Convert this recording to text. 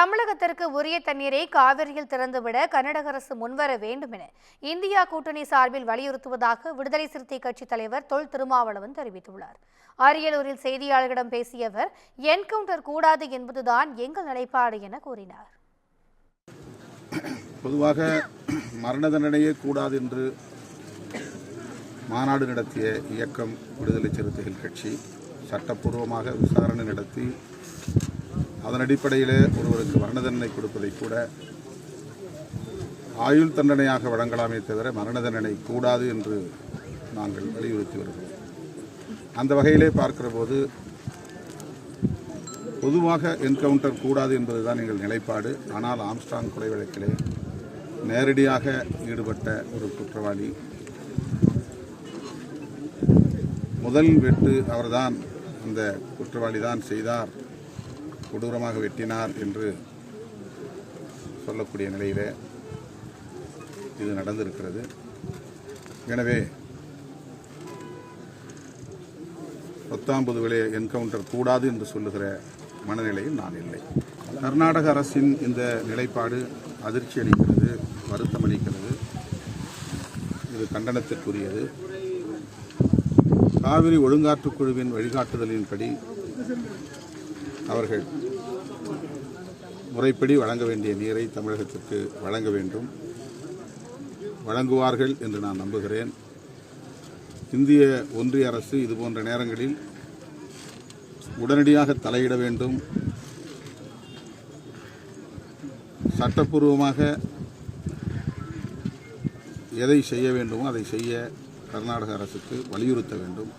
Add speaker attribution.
Speaker 1: தமிழகத்திற்கு உரிய தண்ணீரை காவிரியில் திறந்துவிட கர்நாடக அரசு முன்வர வேண்டும் என இந்தியா கூட்டணி சார்பில் வலியுறுத்துவதாக விடுதலை சிறுத்தை கட்சித் தலைவர் தொல் திருமாவளவன் தெரிவித்துள்ளார். அரியலூரில் செய்தியாளர்களிடம் பேசிய அவர், என்கவுண்டர் கூடாது என்பதுதான் எங்கள் நிலைப்பாடு என கூறினார்.
Speaker 2: பொதுவாக மரண தண்டனையே கூடாது என்று மாநாடு நடத்திய இயக்கம் விடுதலை சிறுத்தைகள் கட்சி சட்டப்பூர்வமாக விசாரணை நடத்தி அதன் அடிப்படையில் ஒருவருக்கு மரண தண்டனை கொடுப்பதை கூட ஆயுள் தண்டனையாக வழங்கலாமே தவிர மரண தண்டனை கூடாது என்று நாங்கள் வலியுறுத்தி வருகிறோம். அந்த வகையிலே பார்க்கிற போது பொதுவாக என்கவுண்டர் கூடாது என்பதுதான் எங்கள் நிலைப்பாடு. ஆனால் ஆம்ஸ்ட்ராங் கொலை வழக்கிலே நேரடியாக ஈடுபட்ட ஒரு குற்றவாளி முதல் வெட்டு அவர்தான், அந்த குற்றவாளி தான் செய்தார், கொடூரமாக வெட்டினார் என்று சொல்லக்கூடிய நிலையிலே இது நடந்திருக்கிறது. எனவே 10 என்கவுண்டர் கூடாது என்று சொல்லுகிற மனநிலையில் நான் இல்லை. கர்நாடக அரசின் இந்த நிலைப்பாடு அதிர்ச்சி அளிக்கிறது, வருத்தம் அளிக்கிறது. இது கண்டனத்திற்குரியது. காவிரி ஒழுங்காற்றுக் குழுவின் வழிகாட்டுதலின்படி அவர்கள் முறைப்படி வழங்க வேண்டிய நீரை தமிழகத்திற்கு வழங்க வேண்டும், வழங்குவார்கள் என்று நான் நம்புகிறேன். இந்திய ஒன்றிய அரசு இதுபோன்ற நேரங்களில் உடனடியாக தலையிட வேண்டும். சட்டப்பூர்வமாக எதை செய்ய வேண்டுமோ அதை செய்ய கர்நாடக அரசுக்கு வலியுறுத்த வேண்டும்.